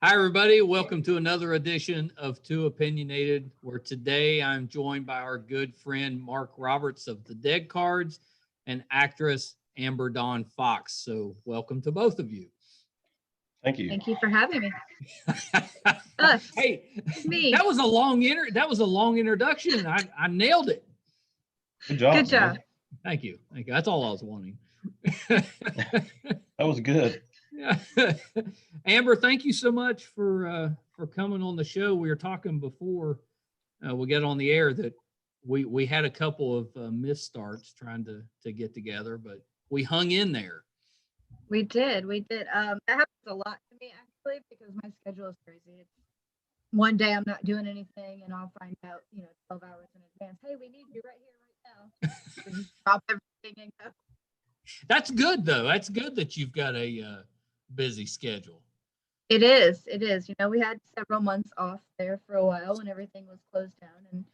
Hi, everybody. Welcome to another edition of Too Opinionated, where today I'm joined by our good friend Mark Roberts of the Dead Cards and actress Amber Dawn Fox. So, welcome to both of you. Thank you. Thank you for having me. Us. Hey, Me. that was a long introduction. I nailed it. Good job. Good job. Man. Thank you. That's all I was wanting. That was good. Yeah. Amber, thank you so much for coming on the show. We were talking before we got on the air that we had a couple of misstarts trying to get together, but we hung in there. We did. That happens a lot to me actually because my schedule is crazy. It's one day I'm not doing anything and I'll find out, 12 hours in advance. Hey, we need you right here, right now. So just drop everything and go. That's good though. That's good that you've got a busy schedule. It is. We had several months off there for a while when everything was closed down, and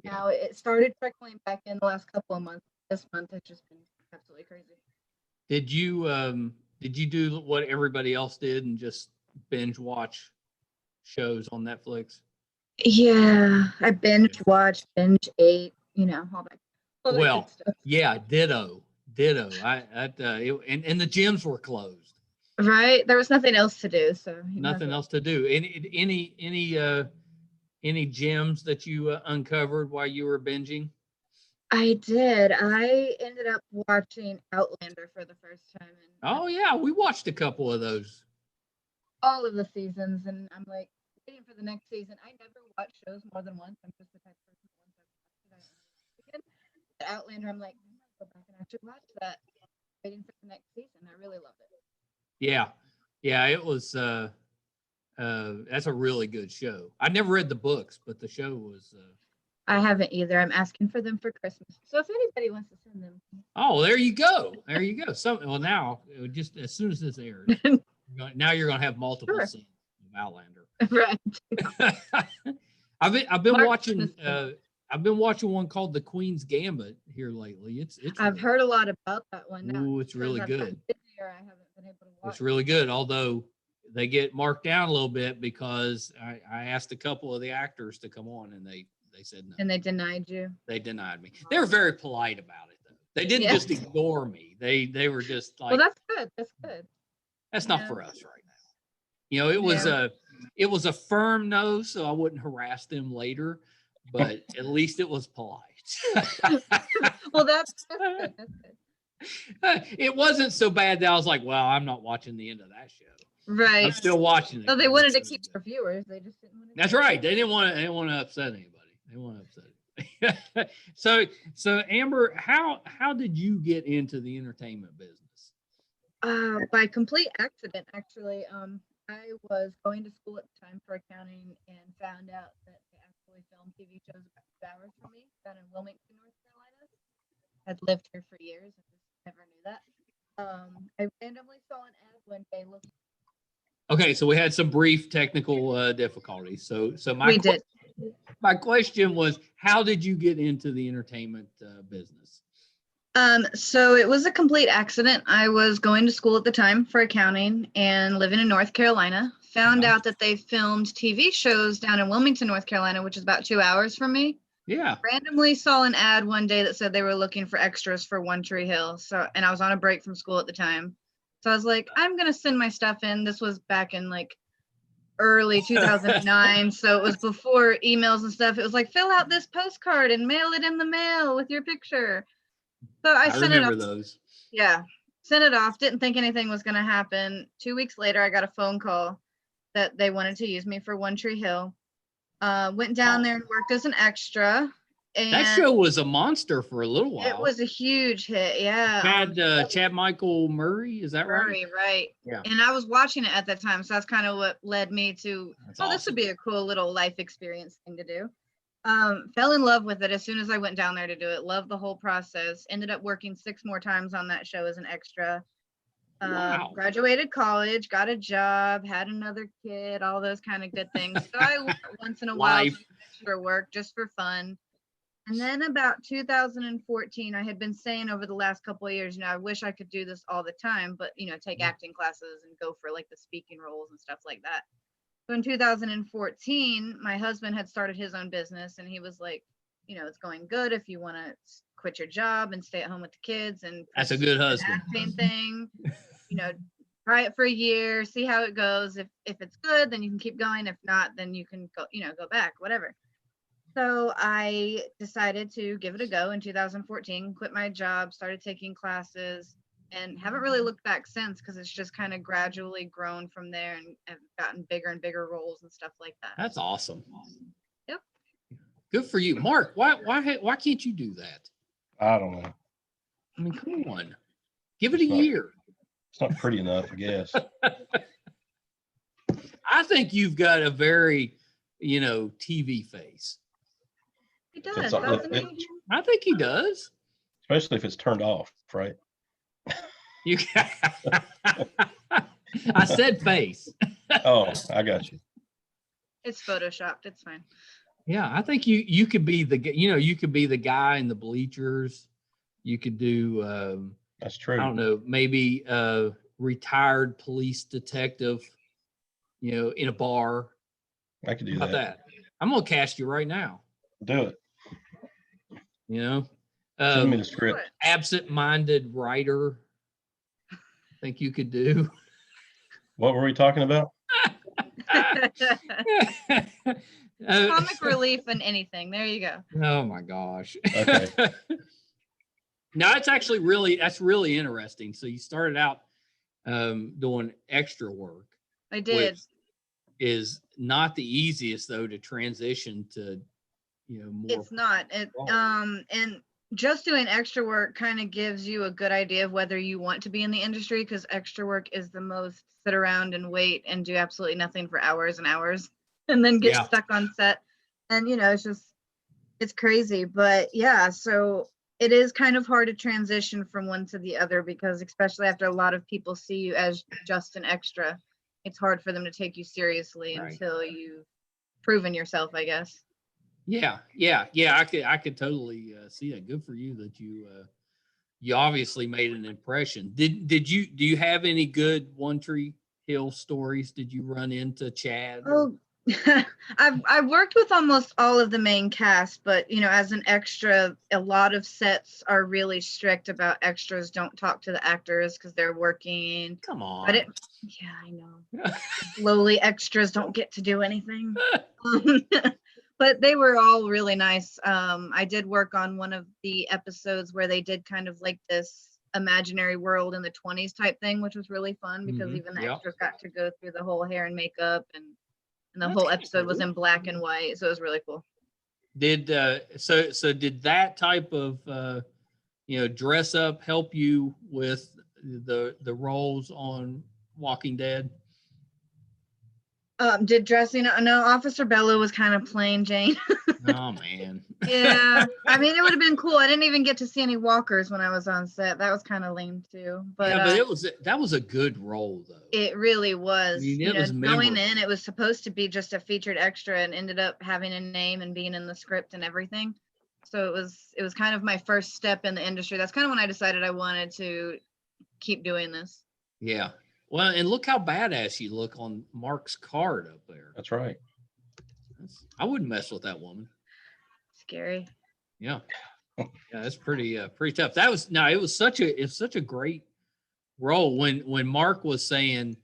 now it started trickling back in the last couple of months. This month has just been absolutely crazy. Did you do what everybody else did and just binge watch shows on Netflix? Yeah, I binge watched, binge ate, all that Well, good stuff. yeah, ditto. And the gyms were closed. Right, there was nothing else to do, so Nothing else to do. Any gyms that you uncovered while you were binging? I did. I ended up watching Outlander for the first time, and Oh yeah, we watched a couple of those. all of the seasons, and I'm like waiting for the next season. I never watch shows more than once. I'm just the type of person that once I've watched it, I only watch it again. Outlander, I'm like, I'm gonna go back and actually watch that. Waiting for the next season. I really loved it. Yeah, it was. That's a really good show. I never read the books, but the show was. I haven't either. I'm asking for them for Christmas. So if anybody wants to send them. Oh, there you go. Now, just as soon as this airs, now you're going to have multiple scenes of Outlander. Right. I've been watching. I've been watching one called The Queen's Gambit here lately. I've heard a lot about that one. Ooh, it's really good. I haven't been able to watch. It's really good, although they get marked down a little bit because I asked a couple of the actors to come on and they said no. And they denied you? They denied me. They were very polite about it, though. They didn't just ignore me. They were just like, well, that's good. That's good. That's not for us right now. It was a firm no, so I wouldn't harass them later, but at least it was polite. Well, that's good. That's good. It wasn't so bad that I was like, well, I'm not watching the end of that show. Right. I'm still watching it. So they wanted to keep their viewers. They just didn't want to. That's right. They didn't want to upset anybody. They want to upset anybody. So Amber, how did you get into the entertainment business? By complete accident, actually. I was going to school at the time for accounting and found out that they actually filmed TV shows about 2 hours from me down in Wilmington, North Carolina. I'd lived here for years and just never knew that. I randomly saw an ad one day looking. Okay, so we had some brief technical difficulties. So my question was, how did you get into the entertainment business? So it was a complete accident. I was going to school at the time for accounting and living in North Carolina. Found out that they filmed TV shows down in Wilmington, North Carolina, which is about 2 hours from me. Yeah. Randomly saw an ad one day that said they were looking for extras for One Tree Hill. And I was on a break from school at the time. So I was like, I'm going to send my stuff in. This was back in like early 2009. So it was before emails and stuff. It was like, fill out this postcard and mail it in the mail with your picture. So I sent it off. Those. Yeah. Sent it off. Didn't think anything was going to happen. 2 weeks later, I got a phone call that they wanted to use me for One Tree Hill. Went down there and worked as an extra. And that show was a monster for a little while. It was a huge hit, yeah. Had Chad Michael Murray, is that right? Murray, right. Yeah. And I was watching it at that time, so that's kind of what led me to, this would be a cool little life experience thing to do. Fell in love with it as soon as I went down there to do it. Loved the whole process. Ended up working 6 more times on that show as an extra. Wow. Graduated college, got a job, had another kid, all those kind of good things. So I work once in a while to extra work just for fun. And then about 2014, I had been saying over the last couple of years, I wish I could do this all the time, but, take acting classes and go for like the speaking roles and stuff like that. So in 2014, my husband had started his own business, and he was like, it's going good if you want to quit your job and stay at home with the kids and That's a good husband. acting thing. Try it for a year, see how it goes. If it's good, then you can keep going. If not, then you can go, go back, whatever. So I decided to give it a go in 2014, quit my job, started taking classes, and haven't really looked back since, because it's just kind of gradually grown from there, and have gotten bigger and bigger roles and stuff like that. That's awesome. Yep. Good for you. Mark, why can't you do that? I don't know. I mean, come on. Give it a year. It's not pretty enough, I guess. I think you've got a very, TV face. He does, It's- doesn't it- he? I think he does. Especially if it's turned off, right? You I said face. Oh, I got you. It's photoshopped. It's fine. Yeah, I think you could be you could be the guy in the bleachers. You could do That's true. I don't know, maybe a retired police detective, in a bar. I could do How about that. that? I'm gonna cast you right now. Do it. Send me the script. Absent-minded writer. Think you could do. What were we talking about? Comic relief and anything. There you go. Oh my gosh. Okay. No, that's really interesting. So you started out doing extra work. I did. Which is not the easiest though to transition to, more. It's not. And just doing extra work kind of gives you a good idea of whether you want to be in the industry, because extra work is the most sit around and wait and do absolutely nothing for hours and hours and then get stuck on set. And, it's crazy. But yeah, so it is kind of hard to transition from one to the other, because especially after a lot of people see you as just an extra, it's hard for them to take you seriously until you've proven yourself, I guess. Yeah. I could totally see that. Good for you that you obviously made an impression. Do you have any good One Tree Hill stories? Did you run into Chad? Oh, I've worked with almost all of the main cast, but as an extra, a lot of sets are really strict about extras don't talk to the actors because they're working. Come on. But yeah, I know. Lowly extras don't get to do anything. But they were all really nice. I did work on one of the episodes where they did kind of like this imaginary world in the 20s type thing, which was really fun, because even the extras got to go through the whole hair and makeup, and the whole episode was in black and white, so it was really cool. Did so did that type of dress up help you with the roles on Walking Dead? Did dressing? No, Officer Bella was kind of plain Jane. Oh man. Yeah, I mean, it would have been cool. I didn't even get to see any walkers when I was on set. That was kind of lame too. But that was a good role though. It really was. I mean, it was going in, it was supposed to be just a featured extra, and ended up having a name and being in the script and everything. So it was kind of my first step in the industry. That's kind of when I decided I wanted to keep doing this. Yeah. Well, and look how badass you look on Mark's card up there. That's right. I wouldn't mess with that woman. Scary. Yeah. Yeah, that's pretty tough. It was such a great role when Mark was saying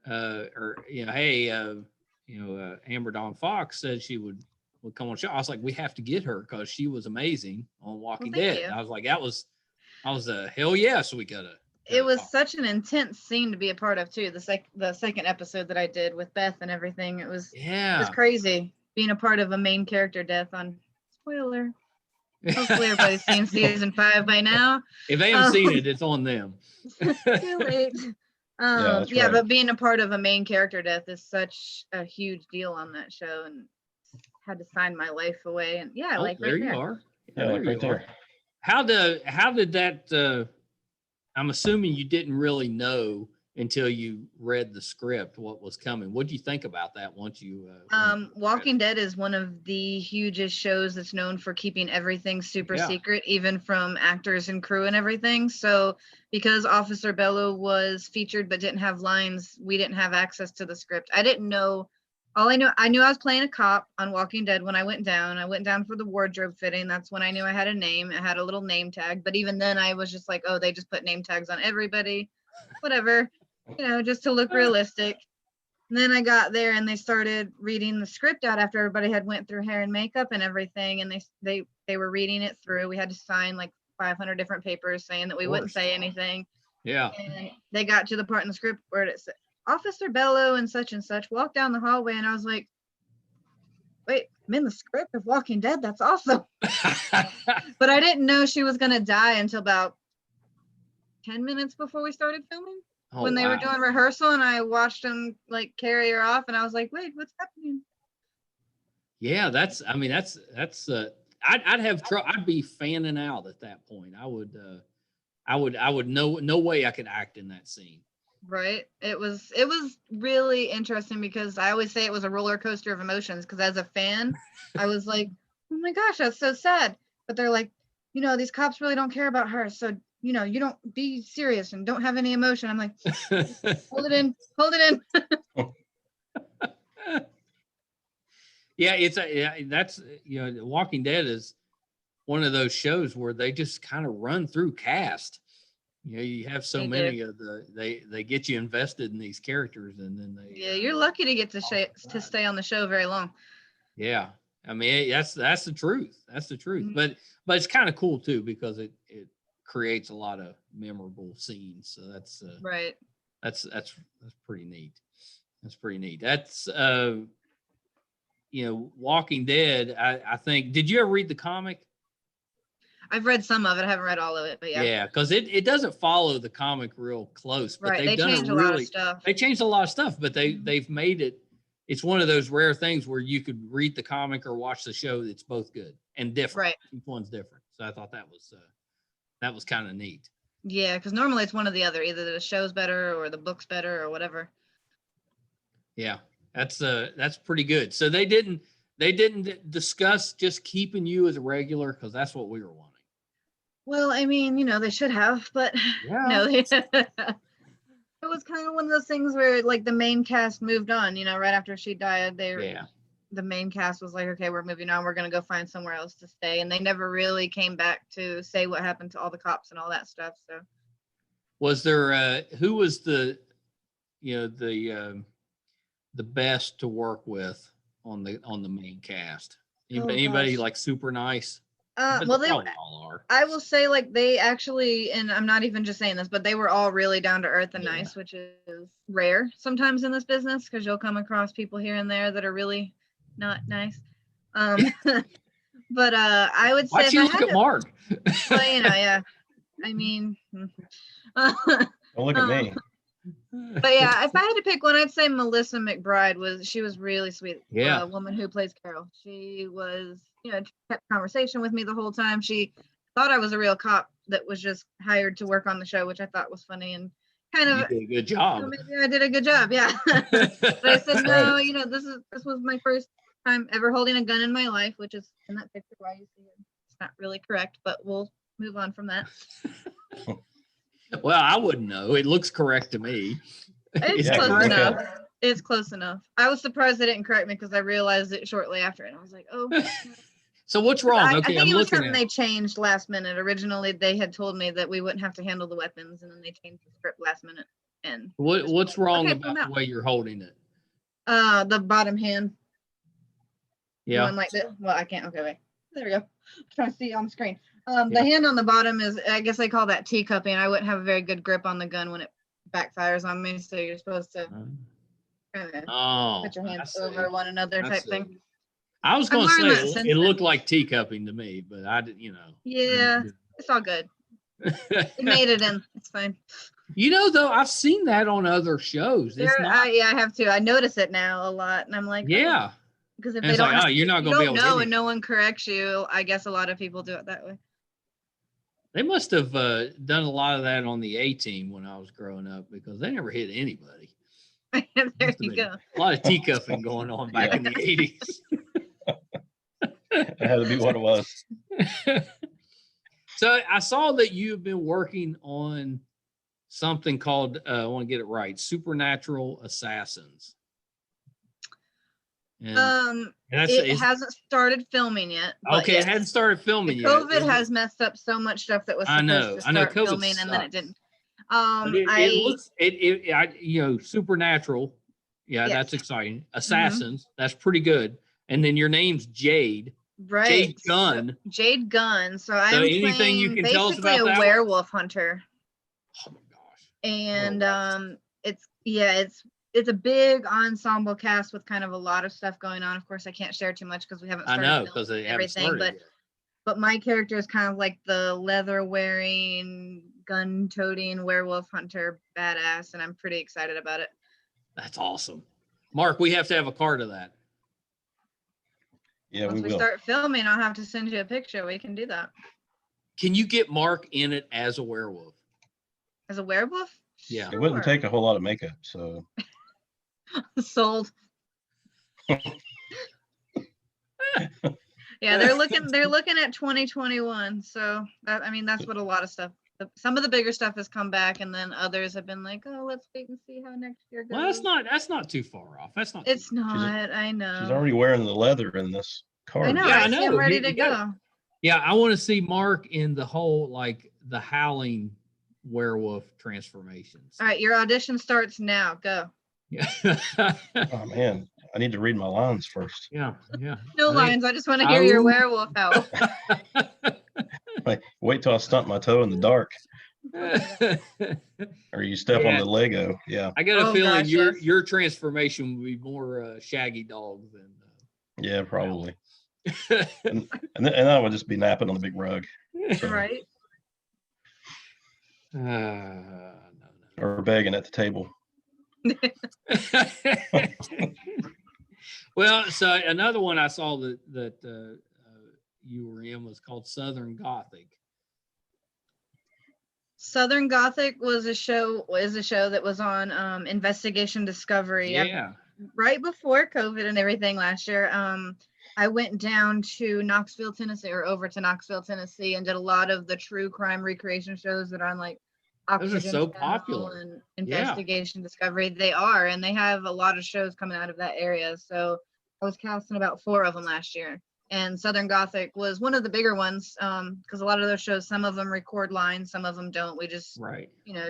hey, Amber Dawn Fox said she would come on the show. I was like, we have to get her because she was amazing on Walking Dead. I was like, I was a hell yes, we gotta. It was such an intense scene to be a part of too. The second episode that I did with Beth and everything, it was crazy being a part of a main character death on. Spoiler. Hopefully everybody's seen season 5 by now. If they haven't seen it, it's on them. Too late. Right. But being a part of a main character death is such a huge deal on that show, and had to sign my life away. And there you are. Yeah, like right there. How did that? I'm assuming you didn't really know until you read the script what was coming. What do you think about that once you? Walking Dead is one of the hugest shows that's known for keeping everything super secret, even from actors and crew and everything. So because Officer Bello was featured but didn't have lines, we didn't have access to the script. I didn't know All I knew I was playing a cop on Walking Dead when I went down. I went down for the wardrobe fitting. That's when I knew I had a name. It had a little name tag. But even then, I was just like, oh, they just put name tags on everybody. Whatever, just to look realistic. And then I got there and they started reading the script out after everybody had went through hair and makeup and everything. And they were reading it through. We had to sign like 500 different papers saying that we wouldn't say anything. Yeah. And they got to the part in the script where it said, Officer Bello and such walked down the hallway, and I was like, wait, I'm in the script of Walking Dead. That's awesome. But I didn't know she was going to die until about 10 minutes before we started filming. When they were doing rehearsal, and I watched them like carry her off, and I was like, wait, what's happening? Yeah, I'd have trouble. I'd be fanning out at that point. I would no way I could act in that scene. Right. It was really interesting because I always say it was a roller coaster of emotions, because as a fan, I was like, oh my gosh, that's so sad. But they're like, these cops really don't care about her. So, you don't be serious and don't have any emotion. I'm like, hold it in. Yeah, that's Walking Dead is one of those shows where they just kind of run through cast. You have so many of they get you invested in these characters, and then you're lucky to get to stay on the show very long. Yeah, I mean that's the truth. That's the truth. Mm-hmm. But it's kind of cool too, because it creates a lot of memorable scenes. So that's right. That's pretty neat. That's pretty neat. That's Walking Dead. I think. Did you ever read the comic? I've read some of it. I haven't read all of it, but yeah. Yeah, because it doesn't follow the comic real close, but right. they've done changed it really. A lot of stuff. They changed a lot of stuff, but they've made it. It's one of those rare things where you could read the comic or watch the show. It's both good and different. Right. Each one's different. So I thought that was kind of neat. Yeah, because normally it's one or the other. Either the show's better or the book's better or whatever. Yeah, that's pretty good. So they didn't discuss just keeping you as a regular, because that's what we were wanting. Well, I mean, they should have, but no, it was kind of one of those things where like the main cast moved on, right after she died. The main cast was like, okay, we're moving on. We're going to go find somewhere else to stay. And they never really came back to say what happened to all the cops and all that stuff. So was there, who was the best to work with on the main cast? Anybody like super nice? Well, they all are. I will say, like, they actually, and I'm not even just saying this, but they were all really down to earth and nice, which is rare sometimes in this business, because you'll come across people here and there that are really not nice. But I would say, why'd you look at Mark? Well, yeah. I mean, don't look at me. But yeah, if I had to pick one, I'd say Melissa McBride she was really sweet. Yeah. The woman who plays Carol. She was, kept conversation with me the whole time. She thought I was a real cop that was just hired to work on the show, which I thought was funny and kind of. You did a good job. Maybe I did a good job, yeah. But I said, no, this was my first time ever holding a gun in my life, which is in that picture why you see it. It's not really correct, but we'll move on from that. Well, I wouldn't know. It looks correct to me. It's close enough. It's close enough. I was surprised they didn't correct me because I realized it shortly after, and I was like, oh. So what's wrong? I think it was something they changed last minute. Originally, they had told me that we wouldn't have to handle the weapons, and then they changed the script last minute. And what's wrong about the way you're holding it? The bottom hand. Yeah. One like this. Well, I can't. Okay, wait. There we go. I'm trying to see on the screen. The hand on the bottom is, I guess they call that teacupping. I wouldn't have a very good grip on the gun when it backfires on me. So you're supposed to put your hands over one another type thing. I was going to say it looked like teacupping to me, but I did, Yeah, it's all good. It made it in. It's fine. Though, I've seen that on other shows. I have to. I notice it now a lot, and I'm like, yeah. Because if they don't, you're not going to be able to. And no one corrects you. I guess a lot of people do it that way. They must have done a lot of that on the A team when I was growing up, because they never hit anybody. There you go. A lot of teacupping going on back in the 80s. It had to be what it was. So I saw that you've been working on something called, I want to get it right, Supernatural Assassins. And that's It hasn't started filming yet. But okay. yes. It hadn't started filming yet. COVID has messed up so much stuff that was I know. supposed to I know. start COVID filming and then it sucks. didn't. But it looks Supernatural. Yeah, Yes. that's exciting. Assassins, that's pretty good. And then your name's Jade. Right. Jade Gunn. So, Jade Gunn. So I'm anything you playing can tell us basically about a that werewolf hunter. Oh my gosh. And it's a big ensemble cast with kind of a lot of stuff going on. Of course, I can't share too much because we haven't started. I know, because they haven't started yet. But my character is kind of like the leather-wearing, gun-toting werewolf hunter badass, and I'm pretty excited about it. That's awesome. Mark, we have to have a card of that. Yeah, Once we will. start filming, I'll have to send you a picture. We can do that. Can you get Mark in it as a werewolf? As a werewolf? Yeah. It wouldn't take a whole lot of makeup, so. Sold. Yeah, they're looking at 2021. So that's what a lot of stuff. Some of the bigger stuff has come back, and then others have been like, oh, let's wait and see how next year goes. Well, that's not too far off. That's not. It's not. I know. She's already wearing the leather in this card. I know. Yeah, I I know. am ready to go. Yeah, I want to see Mark in the whole the howling werewolf transformations. All right, your audition starts now. Go. Yeah. Oh man, I need to read my lines first. Yeah. No lines. I just want to hear your werewolf howl. Wait till I stump my toe in the dark, or you step on the Lego. Yeah. I got a feeling gosh, your transformation will be more Shaggy Dog than. Yeah, probably. and I would just be napping on the big rug. So. Right. No. Or begging at the table. Well, so another one I saw that you were in was called Southern Gothic. Southern Gothic is a show that was on Investigation Discovery. Yeah. Right before COVID and everything last year. I went down to Knoxville, Tennessee, or over to Knoxville, Tennessee, and did a lot of the true crime recreation shows that are on Those are so popular. And Investigation Discovery. They are, and they have a lot of shows coming out of that area. So I was casting about 4 of them last year. And Southern Gothic was one of the bigger ones, because a lot of those shows, some of them record lines, some of them don't. We just,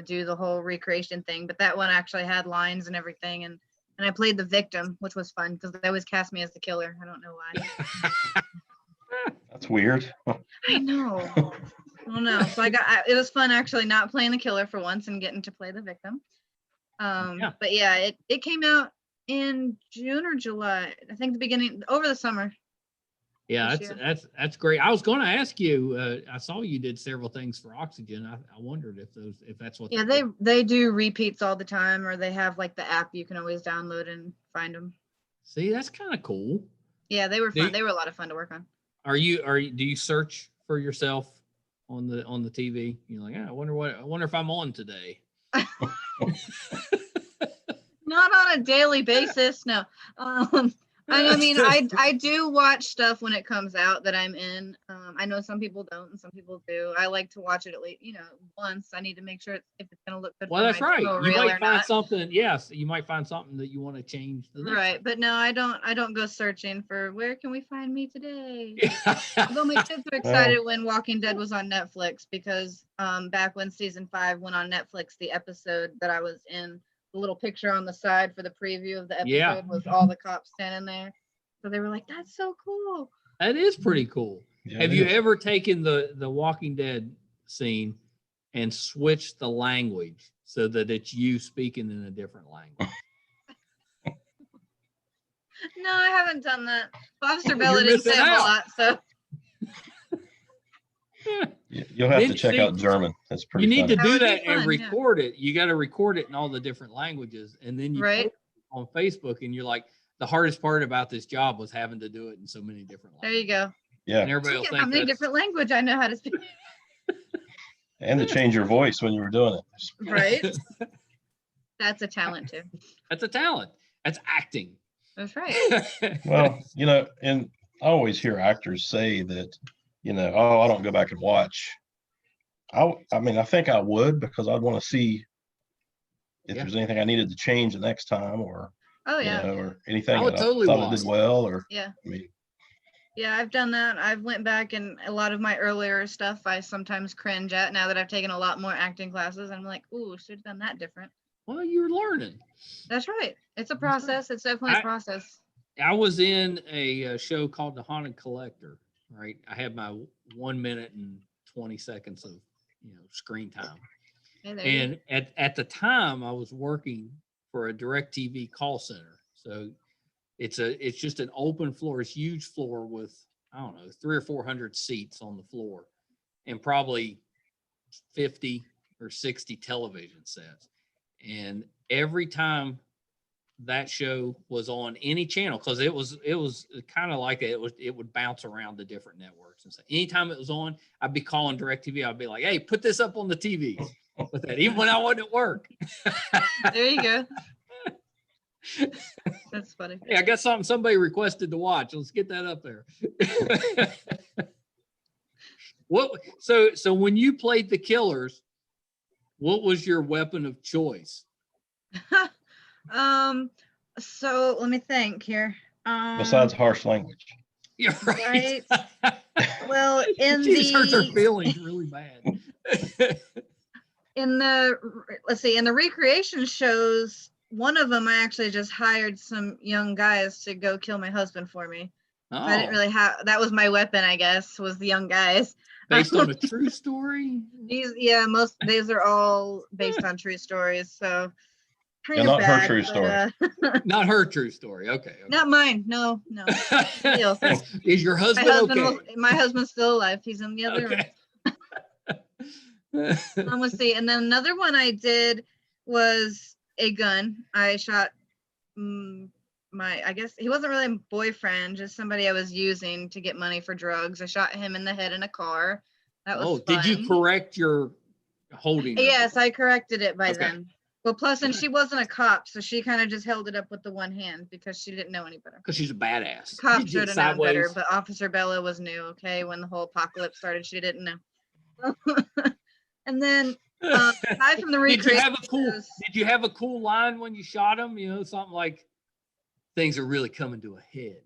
do the whole recreation thing. But that one actually had lines and everything. And I played the victim, which was fun because they always cast me as the killer. I don't know why. That's weird. I know. I don't know. So it was fun actually not playing the killer for once and getting to play the victim. But yeah, it came out in June or July. I think the beginning over the summer. Yeah, that's great. I was going to ask you. I saw you did several things for Oxygen. I wondered if that's what. Yeah, they do repeats all the time, or they have the app you can always download and find them. See, that's kind of cool. Yeah, they were fun. They were a lot of fun to work on. Do you search for yourself on the TV? You're like, I wonder if I'm on today. Not on a daily basis, no. I do watch stuff when it comes out that I'm in. I know some people don't and some people do. I like to watch it at least, once. I need to make sure if it's going to look good. Well, that's right. You might find something. Yes, you might find something that you want to change. Right, but no, I don't go searching for where can we find me today. Although my kids were excited when Walking Dead was on Netflix because back when season 5 went on Netflix, the episode that I was in. The little picture on the side for the preview of the episode was all the cops standing there. So they were like, that's so cool. That is pretty cool. Yeah, Have you ever taken the Walking Dead scene and switched the language so that it's you speaking in a different language? No, I haven't done that. Officer Bella didn't say a lot, so. You'll have to check out German. That's pretty. You need funny. to do that and record it. You got to record it in all the different languages, and then you post it on Facebook. And you're like, the hardest part about this job was having to do it in so many different languages. There you go. Yeah. And everybody will think how many different language I know how to speak. And to change your voice when you were doing it. Right. That's a talent too. That's a talent. That's acting. That's right. Well, and I always hear actors say that. I don't go back and watch. I think I would because I'd want to see if there's anything I needed to change the next time or Oh you yeah. know, or anything I would that I totally thought it watch did it. well, or Yeah. I mean, Yeah, I've done that. I've went back and a lot of my earlier stuff I sometimes cringe at now that I've taken a lot more acting classes. I'm like, ooh, should have done that different. Well, you're learning. That's right. It's a That's right. process. It's definitely a process. I was in a show called The Haunted Collector, right? I had my 1 minute and 20 seconds of, screen time. Hey, there you go. And at the time I was working for a DirecTV call center. So it's just an open floor, it's huge floor with, I don't know, 300 or 400 seats on the floor and probably 50 or 60 television sets. And every time that show was on any channel, because it was kind of like it would bounce around the different networks and stuff. Anytime it was on, I'd be calling DirecTV. I'd be like, "Hey, put this up on the TVs." With that, even when I wasn't at work. There you go. That's funny. Hey, I got something somebody requested to watch. Let's get that up there. So when you played the killers, what was your weapon of choice? So let me think here. besides harsh language. You're right. Well, in She just hurt her the feelings really bad. in the recreation shows, one of them I actually just hired some young guys to go kill my husband for me. So I didn't really have, that was my weapon, I guess, was the young guys. Based on a true story? Most these are all based on true stories, so kind Yeah, of not her bad, true but, story. Not her true story. Okay. not mine. No. Somebody else's. Is your My husband husband, okay? my husband's still alive. He's in the other room. Okay. Let's see. And then another one I did was a gun. I shot I guess he wasn't really a boyfriend, just somebody I was using to get money for drugs. I shot him in the head in a car. That was fun. Did you correct your holding? Yes, I corrected it by Okay. then. Well, plus, and she wasn't a cop, so she kind of just held it up with the one hand because she didn't know any better. Because she's a badass. Cop You did should have known better, sideways. but Officer Bella was new, okay? When the whole apocalypse started, she didn't know. And then, aside from the recreation Did you have a cool line when you shot him? You know, something like, "Things are really coming to a head."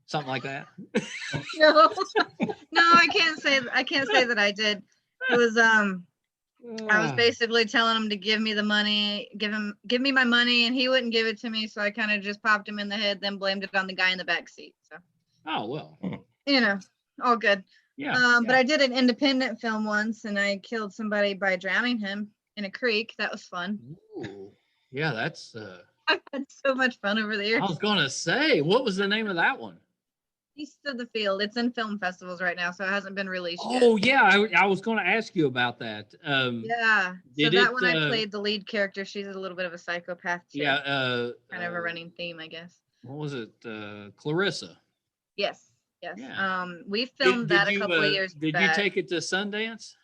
Something like that. No, I can't say that I did. It was I was basically telling him to give me the money, give me my money, and he wouldn't give it to me, so I kind of just popped him in the head, then blamed it on the guy in the back seat. So. Oh well. All good. Yeah. But I did an independent film once, and I killed somebody by drowning him in a creek. That was fun. Ooh. Yeah, that's. I've had so much fun over the years. I was gonna say, what was the name of that one? East of the Field. It's in film festivals right now, so it hasn't been released yet. Oh yeah, I was going to ask you about that. Yeah. So that one I played the lead character. She's a little bit of a psychopath too. Yeah. Kind of a running theme, I guess. What was it? Clarissa. Yes. Yeah. We filmed that a couple of years back. Did you take it to Sundance?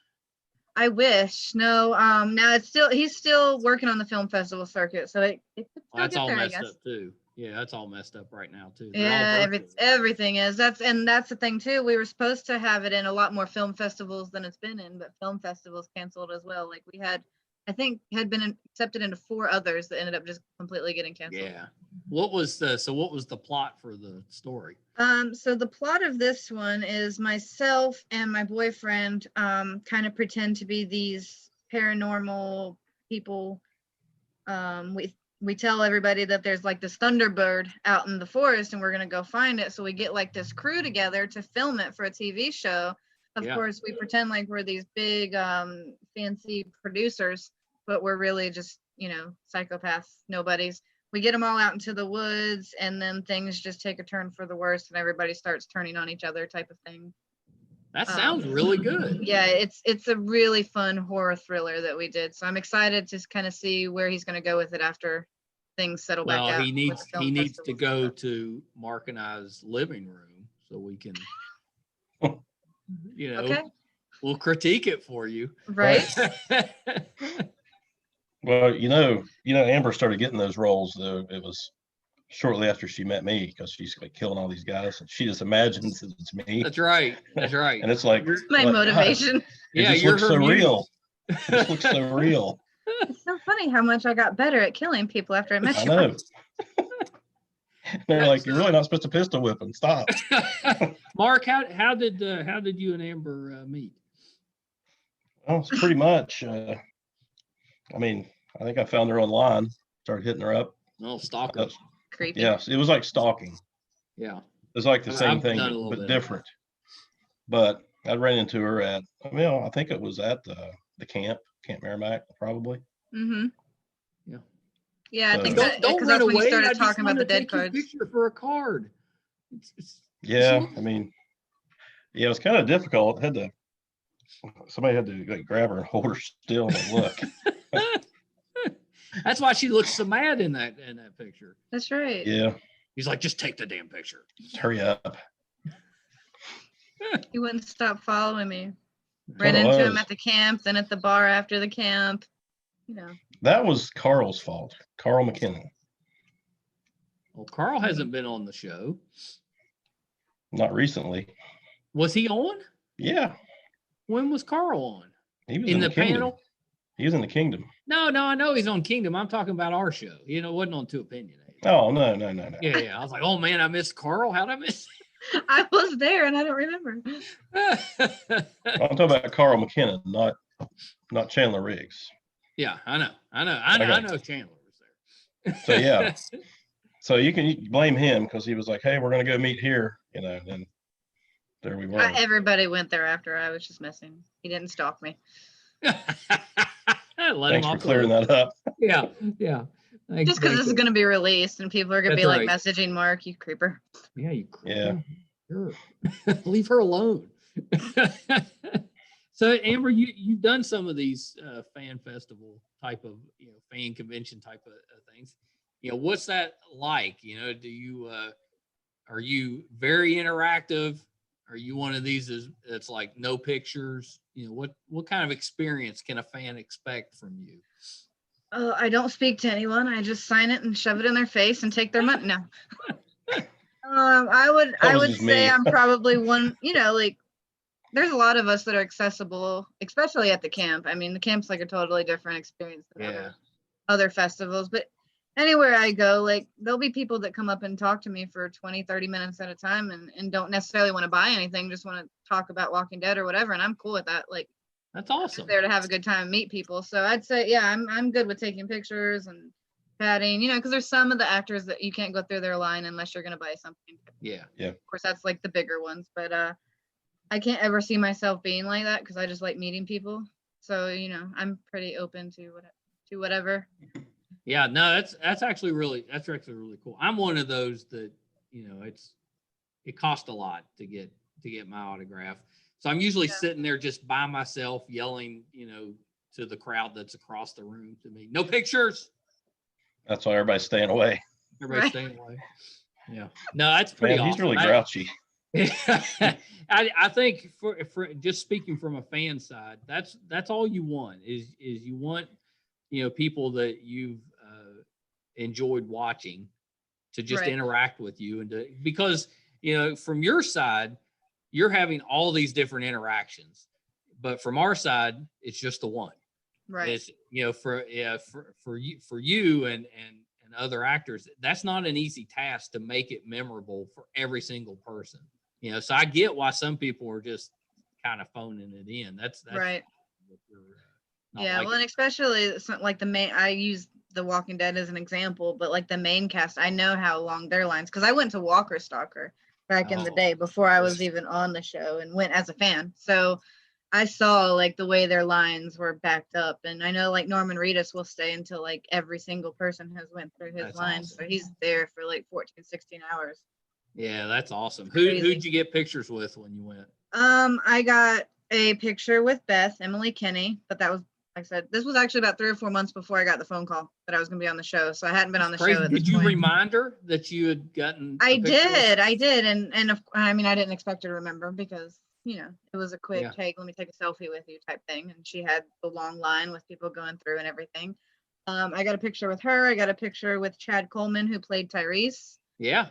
I wish. No. Now he's still working on the film festival circuit, so it could still That's get all there, messed I guess. up too. Yeah, that's all messed up right now too. Yeah, everything is. That's the thing too. We were supposed to have it in a lot more film festivals than it's been in, but film festivals canceled as well. Like we had, I think, had been accepted into 4 others that ended up just completely getting canceled. Yeah. What was the plot for the story? So the plot of this one is myself and my boyfriend kind of pretend to be these paranormal people. We tell everybody that there's like this thunderbird out in the forest and we're going to go find it. So we get like this crew together to film it for a TV show. Of course, we pretend like we're these big fancy producers, but we're really just, psychopaths, nobodies. We get them all out into the woods and then things just take a turn for the worse and everybody starts turning on each other type of thing. That sounds really good. Yeah, it's a really fun horror thriller that we did. So I'm excited to kind of see where he's going to go with it after things settle back out. Well, he needs to go to Mark and I's living room so we can, Okay. we'll critique it for you. Right. Well, Amber started getting those roles though. It was shortly after she met me because she's like killing all these guys and she just imagines that it's me. That's right. And it's like my motivation. It just looks so real. It just looks so real. It's so funny how much I got better at killing people after I met I you. know. They're like, you're really not supposed to pistol whip him. Stop. Mark, how did you and Amber meet? Well, it's pretty much. I mean, I think I found her online, started hitting her up. Oh, stalker. That's- Creepy. Yes, it was like stalking. Yeah. It was like the same I've thing, done a little bit but of different. But I ran into her at, I think it was at the Camp Merrimack, probably. Mm-hmm. Yeah. Yeah, I So- think Don't that don't because run that's when away. you started I just talking about wanted the to dead take your cards. picture for a card. Yeah, I mean, yeah, it was kind of difficult. Somebody had to like grab her and hold her still and look. That's why she looks so mad in that picture. That's right. Yeah, He's like, just take the damn picture. just hurry up. He wouldn't stop following me. That's Ran what it into him was. at the camp, then at the bar after the camp. You know. That was Carl's fault. Carl McKinnon. Well, Carl hasn't been on the show. Not recently. Was he on? Yeah, When was Carl on? he was In the Kingdom. panel? He was in the Kingdom. No, I know he's on Kingdom. I'm talking about our show. It wasn't on Too Opinionated. Oh no. Yeah. I was like, oh man, I missed Carl. How'd I miss? I was there and I don't remember. I'm talking about Carl McKinnon, not Chandler Riggs. Yeah, I know Chandler was there. So yeah, so you can blame him because he was like, "Hey, we're gonna go meet here," and there we were. Everybody went there after. I was just missing. He didn't stalk me. Let Thanks him for off clearing the hook. that up. Yeah. Thanks, Just because this is going to be released and people are going to be That's like right. messaging Mark, you creeper. Yeah, you. Yeah. Sure. Leave her alone. So Amber, you've done some of these fan festival type of fan convention type of things. What's that like? Do you are you very interactive? Are you one of these that's like no pictures? What kind of experience can a fan expect from you? I don't speak to anyone. I just sign it and shove it in their face and take their money. No. I was would just say me. I'm probably one, like there's a lot of us that are accessible, especially at the camp. I mean, the camp's like a totally different experience than other festivals, but anywhere I go, like there'll be people that come up and talk to me for 20-30 minutes at a time and don't necessarily want to buy anything, just want to talk about Walking Dead or whatever, and I'm cool with that. Like, that's awesome. I'm there to have a good time and meet people. So I'd say, yeah, I'm good with taking pictures and chatting, because there's some of the actors that you can't go through their line unless you're going to buy something. Yeah. Of course, that's like the bigger ones, but I can't ever see myself being like that because I just like meeting people. So, I'm pretty open to whatever. Yeah, no, that's actually really cool. I'm one of those that, it costs a lot to get my autograph. So I'm usually sitting there just by myself yelling, to the crowd that's across the room to me, no pictures. That's why everybody's staying away. Everybody's staying away. Yeah. No, that's pretty Man, awesome. he's really grouchy. I think for just speaking from a fan side, that's all you want is you want people that you've enjoyed watching to just interact with you and because from your side you're having all these different interactions, but from our side it's just the one. Right. It's for you and other actors, that's not an easy task to make it memorable for every single person. So I get why some people are just kind of phoning it in. That's right. Yeah, well, and especially like I use The Walking Dead as an example, but like the main cast, I know how long their lines, because I went to Walker Stalker back in the day before I was even on the show and went as a fan. So I saw like the way their lines were backed up, and I know like Norman Reedus will stay until like every single person has went through his lines. Awesome. So he's there for like 14-16 hours. Yeah, that's awesome. Who'd you get pictures with when you went? I got a picture with Emily Kinney, but that was, like I said, this was actually about 3 or 4 months before I got the phone call that I was going to be on the show. So I hadn't been on the show. Did you remind her that you had gotten? I did. And I mean, I didn't expect her to remember because, it was a quick take, let me take a selfie with you type thing. And she had the long line with people going through and everything. I got a picture with her. I got a picture with Chad Coleman, who played Tyrese. Yeah.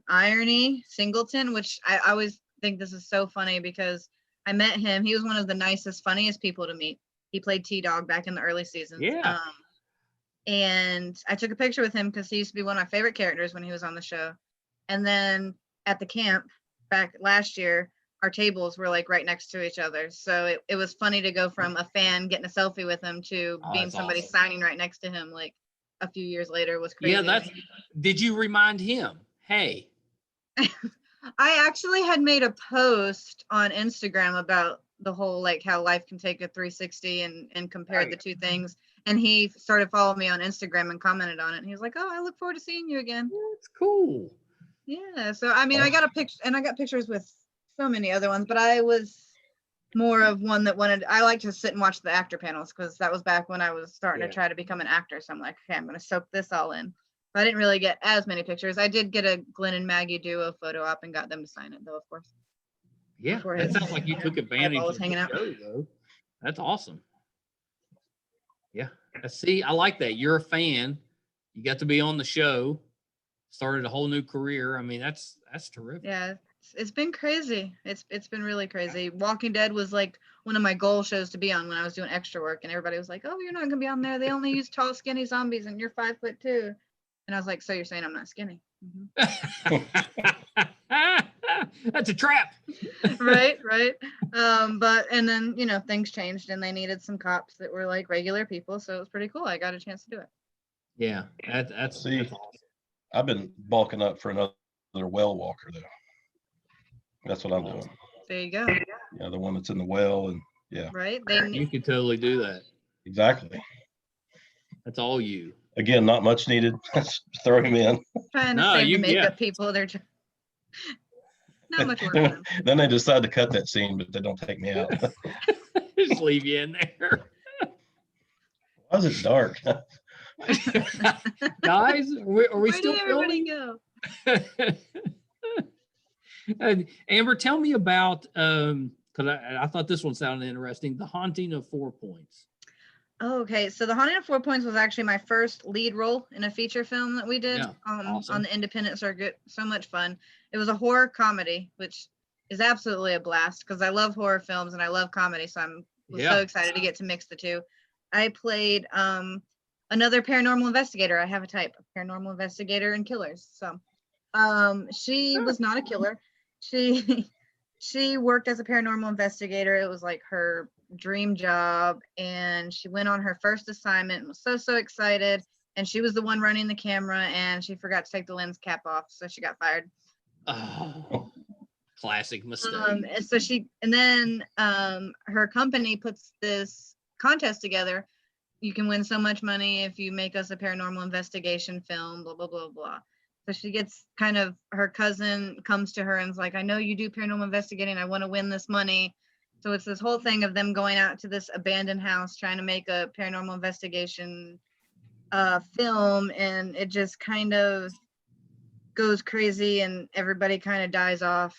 Irony Singleton, which I always think this is so funny because I met him. He was one of the nicest, funniest people to meet. He played T-Dog back in the early seasons. Yeah. And I took a picture with him because he used to be one of my favorite characters when he was on the show. And then at the camp back last year, our tables were like right next to each other. So it was funny to go from a fan getting a selfie with him to Oh, being that's somebody awesome. signing right next to him like a few years later was crazy. Yeah, did you remind him? Hey. I actually had made a post on Instagram about the whole like how life can take a 360 and compared the two things. And he started following me on Instagram and commented on it. And he was like, "Oh, I look forward to seeing you again." That's cool. Yeah. So I mean, I got a picture, and I got pictures with so many other ones, but I was more of one that I like to sit and watch the actor panels because that was back when I was starting to try to become an actor. So I'm like, okay, I'm going to soak this all in. But I didn't really get as many pictures. I did get a Glenn and Maggie duo photo op and got them to sign it, though, of course. Yeah, that sounds like you took advantage was of hanging the out. show, though. That's awesome. Yeah. See, I like that. You're a fan. You got to be on the show. Started a whole new career. I mean, that's terrific. Yeah, it's been crazy. It's been really crazy. Walking Dead was like one of my goal shows to be on when I was doing extra work, and everybody was like, "Oh, you're not gonna be on there. They only use tall, skinny zombies, and you're 5'2". And I was like, "So you're saying I'm not skinny?" That's a trap. Right. But and then things changed, and they needed some cops that were like regular people, so it was pretty cool. I got a chance to do it. Yeah, that's awesome. I've been bulking up for another well walker though. That's what I'm doing. There you go. Yeah, the one that's in the well, and yeah. Right. You could totally do that. Exactly. That's all you. Again, not much needed. Throw him in. Trying to save the makeup people. They're not much work for them. Then they decide to cut that scene, but they don't take me out. Just leave you in there. Why is it dark? Guys, are we still filming? Amber, tell me about because I thought this one sounded interesting. The Haunting of 4 Points. Oh, okay, so The Haunting of 4 Points was actually my first lead role in a feature film that we did awesome. on the independent circuit. So much fun. It was a horror comedy, which is absolutely a blast because I love horror films and I love comedy. So was so excited to get to mix the two. I played another paranormal investigator. I have a type of paranormal investigator and killers. So she was not a killer. She worked as a paranormal investigator. It was like her dream job, and she went on her first assignment and was so excited, and she was the one running the camera, and she forgot to take the lens cap off, so she got fired. Oh, classic mistake. Then her company puts this contest together. You can win so much money if you make us a paranormal investigation film, blah blah blah blah. So she gets her cousin comes to her and is like, "I know you do paranormal investigating. I want to win this money." So it's this whole thing of them going out to this abandoned house trying to make a paranormal investigation film, and it just kind of goes crazy and everybody kind of dies off.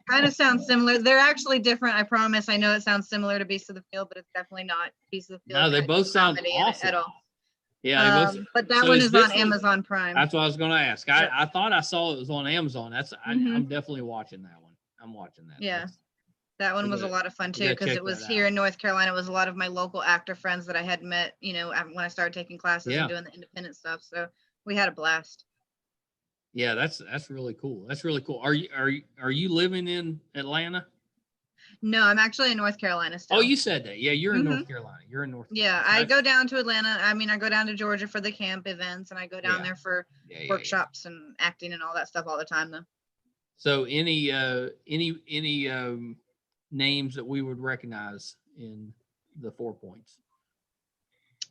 Kind of sounds similar. They're actually different, I promise. I know it sounds similar to Beasts of the Field, but it's definitely not Beasts of the Field. No, they both sound awesome. At all. Yeah, but that one is on Amazon Prime. That's what I was going to ask. I thought I saw it was on Amazon. I'm definitely watching that one. I'm watching that. Yeah, that one was a lot of fun too because it was here in North Carolina. It was a lot of my local actor friends that I had met, when I started taking classes and doing the independent stuff. So we had a blast. Yeah, that's really cool. That's really cool. Are you living in Atlanta? No, I'm actually in North Carolina still. Oh, you said that. Yeah, you're in North Carolina. You're in North Carolina. Yeah, I go down to Atlanta. I mean, I go down to Georgia for the camp events, and I go down there for workshops and acting and all that stuff all the time, though. So any names that we would recognize in the 4 Points?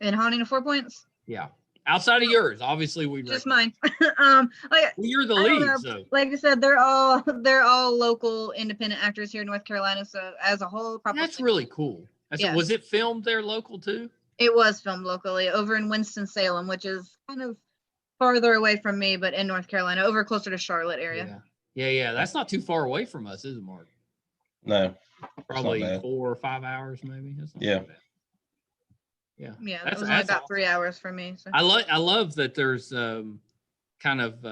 In Haunting of 4 Points? Yeah. Outside of yours, obviously we just mine. Well, you're the lead. So. Like I said, they're all local independent actors here in North Carolina. So as a whole, probably that's really cool. Was it filmed there local too? It was filmed locally over in Winston-Salem, which is kind of farther away from me, but in North Carolina, over closer to Charlotte area. Yeah. That's not too far away from us, is it, Mark? No. Probably 4 or 5 hours, maybe. Yeah. Yeah, that was only about 3 hours for me. So. I love that there's kind of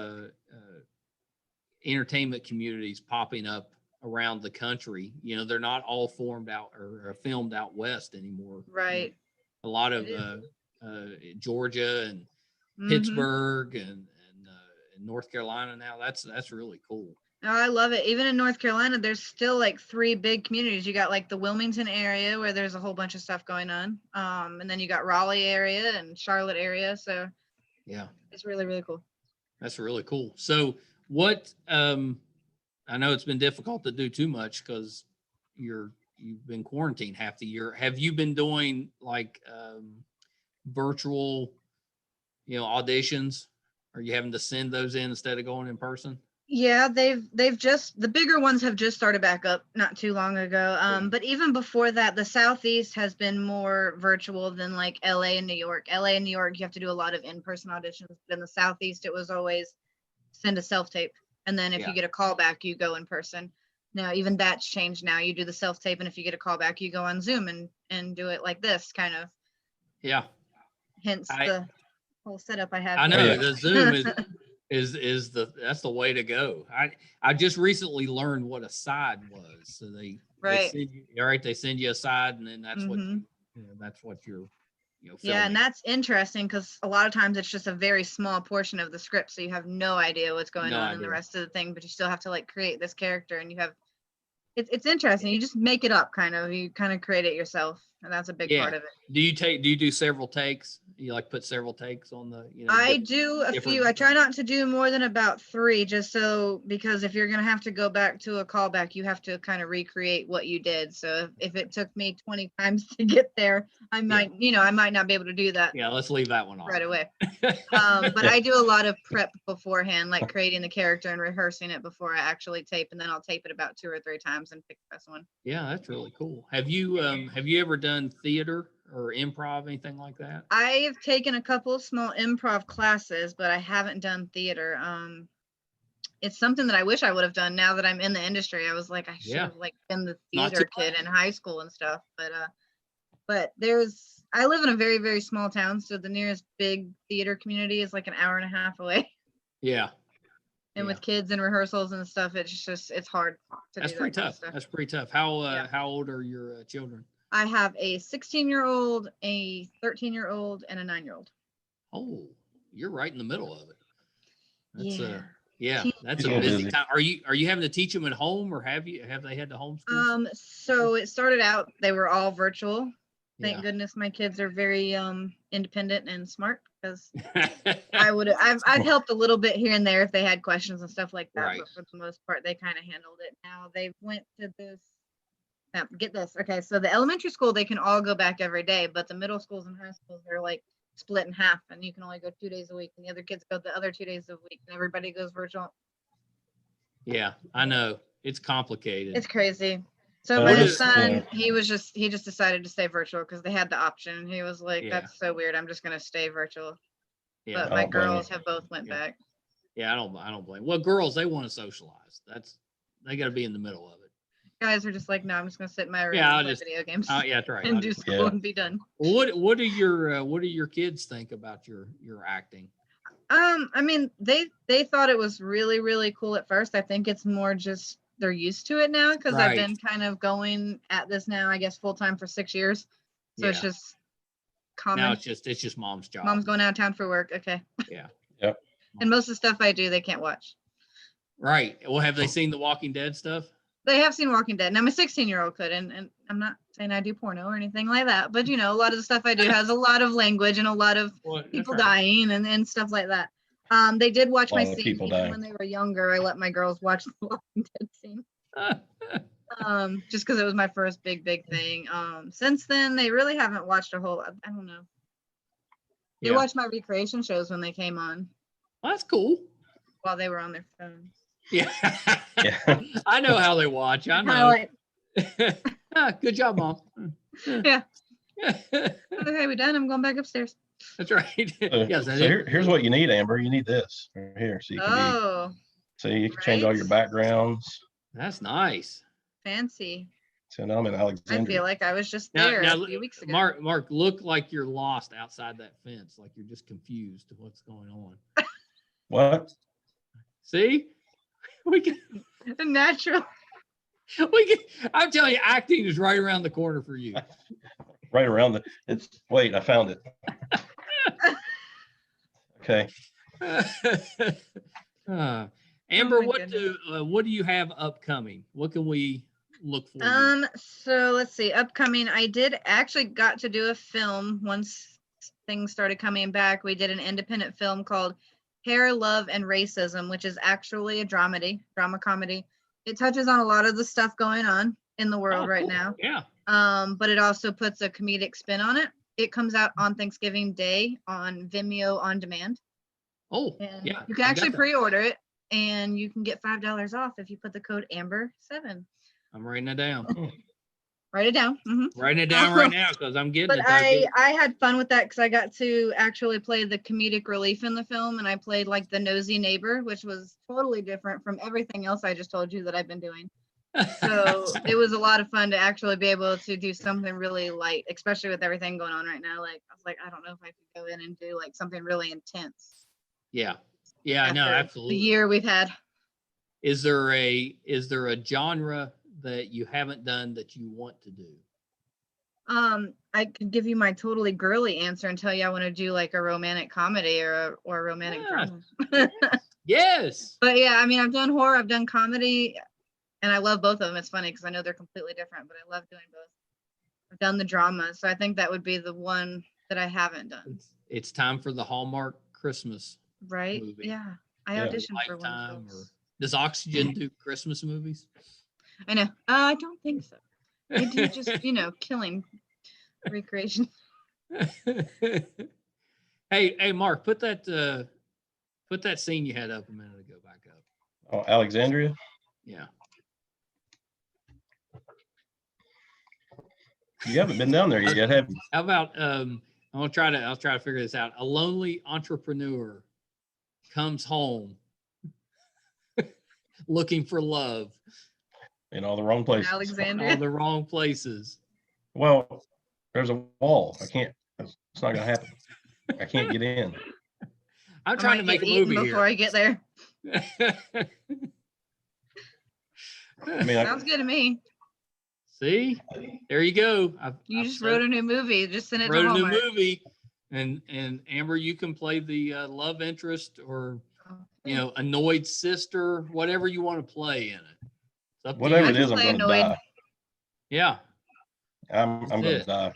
entertainment communities popping up around the country. They're not all formed out or filmed out west anymore. Right. a lot of It is. Georgia and Mhm. Pittsburgh and North Carolina now. That's really cool. Oh, I love it. Even in North Carolina, there's still like 3 big communities. You got like the Wilmington area where there's a whole bunch of stuff going on. And then you got Raleigh area and Charlotte area. So Yeah, it's really, really cool. that's really cool. So what I know it's been difficult to do too much because you've been quarantined half the year. Have you been doing like virtual, auditions? Are you having to send those in instead of going in person? Yeah, they've just the bigger ones have just started back up not too long ago. But even before that, the Southeast has been more virtual than like LA and New York. LA and New York, you have to do a lot of in-person auditions. But in the Southeast, it was always send a self-tape. And then if Yeah. you get a call back, you go in person. Now, even that's changed now. You do the self-tape, and if you get a call back, you go on Zoom and do it like this, kind of. Yeah, Hence I- the whole setup I have. I know yeah. the Zoom is that's the way to go. I just recently learned what a side was. So they Right. send you, all right, they send you a side, and then that's what Mhm. that's what you're filming. Yeah, and that's interesting because a lot of times it's just a very small portion of the script, so you have no idea what's going No on in the idea. rest of the thing, but you still have to like create this character, and you have it's interesting. You just make it up, kind of. You kind of create it yourself, and that's a big part of it. Do you do several takes? You like put several takes on the I do a different- few. I try not to do more than about 3, just so because if you're gonna have to go back to a callback, you have to kind of recreate what you did. So if it took me 20 times to get there, I might, I might not be able to do that Yeah, let's leave that one off. right away. But I do a lot of prep beforehand, like creating the character and rehearsing it before I actually tape, and then I'll tape it about 2 or 3 times and pick the best one. Yeah, that's really cool. Have you ever done theater or improv, anything like that? I've taken a couple of small improv classes, but I haven't done theater. It's something that I wish I would have done now that I'm in the industry. I was like, I should have like been the Not theater too kid in high school and stuff. But I live in a very, very small town, so the nearest big theater community is like an hour and a half away. Yeah. And with kids and rehearsals and stuff, it's hard to That's do pretty that kind of tough. stuff. That's pretty tough. How old are your children? I have a 16-year-old, a 13-year-old, and a 9-year-old. Oh, you're right in the middle of it. That's Yeah. that's Yeah, a busy busy. time. Are you having to teach them at home, or have they had to homeschool? So it started out, they were all virtual. Thank Yeah. goodness my kids are very independent and smart, because I've helped a little bit here and there if they had questions and stuff like that, Right. but for the most part they kind of handled it. Now they went to this. Now, get this. Okay, so the elementary school, they can all go back every day, but the middle schools and high schools, they're like split in half, and you can only go 2 days a week, and the other kids go the other 2 days a week, and everybody goes virtual. Yeah, I know. It's complicated. It's crazy. So Oh, my it is, son, he just decided to stay virtual because they had the option. He was like, Yeah. "That's so weird. I'm just gonna stay virtual." Yeah. But I my don't blame you. girls have both went Yeah. back. Yeah, I don't blame. Well, girls, they want to socialize. They got to be in the middle of it. Guys are just like, "No, I'm just gonna sit in my room Yeah, and play video games Yeah, that's right. and do school Yeah. and be done." What do your kids think about your acting? I mean, they thought it was really, really cool at first. I think it's more just they're used to it now because I've Right. been kind of going at this now, I guess, full time for 6 years. So it's Yeah. just common. Now it's just mom's job. Mom's going out of town for work. Okay. Yeah. Yep. And most of the stuff I do, they can't watch. Right. Well, have they seen the Walking Dead stuff? They have seen Walking Dead. Now my 16-year-old could, and I'm not saying I do porno or anything like that, but a lot of the stuff I do has a lot of language and a lot of Well, people that's right. dying and stuff like that. They did watch A my lot of scene people even dying. when they were younger. I let my girls watch the Walking Dead scene. Just because it was my first big thing. Since then they really haven't watched a whole. I don't know. They Yeah. watched my recreation shows when they came on Well, that's cool. while they were on their phones. Yeah. Yeah. I know how they watch. I Kinda know. like, Good job, Mom. Yeah. "Okay, we done? I'm going back upstairs." That's right. So, Yes, so here's what you need, Amber. You need this right here, so you can Oh, so you can change all your backgrounds. that's nice. fancy. So now I'm in I Alexandria. feel like I was just Now- there now, a few weeks ago. Mark, look like you're lost outside that fence, like you're just confused to what's going on. What? See, we can. Natural. I'm telling you, acting is right around the corner for you. right around wait, I found it. Okay. Amber, my goodness. what do you have upcoming? What can we look for? So let's see. Upcoming, I did actually got to do a film once things started coming back. We did an independent film called Hair, Love, and Racism, which is actually a drama comedy. It touches on a lot of the stuff going on in the world right now. Yeah. But it also puts a comedic spin on it. It comes out on Thanksgiving Day on Vimeo on demand. Oh, And yeah. you can actually pre-order it, and you can get $5 off if you put the code Amber7. I'm writing it down. Write it down. Writing it down right now because I'm getting But it. I had fun with that because I got to actually play the comedic relief in the film, and I played like the nosy neighbor, which was totally different from everything else I just told you that I've been doing. So it was a lot of fun to actually be able to do something really light, especially with everything going on right now. Like I was like, I don't know if I could go in and do like something really intense. Yeah. Yeah, no, absolutely. The year we've had. Is there a genre that you haven't done that you want to do? I could give you my totally girly answer and tell you I want to do like a romantic comedy or a romantic drama. Yes. But yeah, I mean, I've done horror, I've done comedy, and I love both of them. It's funny because I know they're completely different, but I love doing both. I've done the drama, so I think that would be the one that I haven't done. It's time for the Hallmark Christmas movie. Yeah, I auditioned for one. Does Oxygen do Christmas movies? I know. I don't think so. They do just, killing recreation. Hey, Mark, put that scene you had up a minute ago back up. Oh, Alexandria? Yeah. You haven't been down there yet, have you? How about I'll try to figure this out. A lonely entrepreneur comes home looking for love in all the wrong places. Alexandria. All the wrong places. Well, there's a wall. It's not gonna happen. I can't get in. I'm trying to make a movie before I get there. I mean, sounds good to me. See, there you go. You just wrote a new movie. Just send it to Hallmark. Wrote a new movie, and Amber, you can play the love interest or annoyed sister, whatever you want to play in it. Whatever it is, I'm going to die. Yeah, I'm going to die.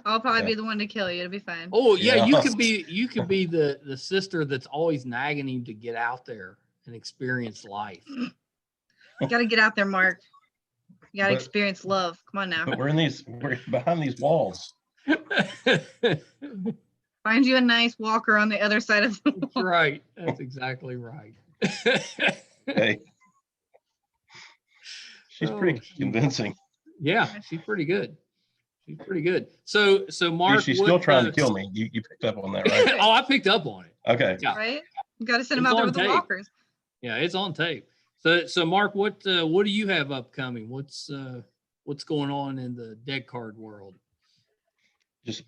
I'll probably be the one to kill you. It'll be fine. Oh yeah, you could be the sister that's always nagging him to get out there and experience life. You got to get out there, Mark. You got to experience love. Come on now. But we're behind these walls. Find you a nice walker on the other side of the wall. That's right. That's exactly right. Hey. She's pretty convincing. Yeah, she's pretty good. She's pretty good. So Mark, she's still trying to kill me. You picked up on that, right? Oh, I picked up on it. Okay. Yeah. Right? You got to send them out there with the walkers. Yeah, it's on tape. So Mark, what do you have upcoming? What's going on in the deck card world? Just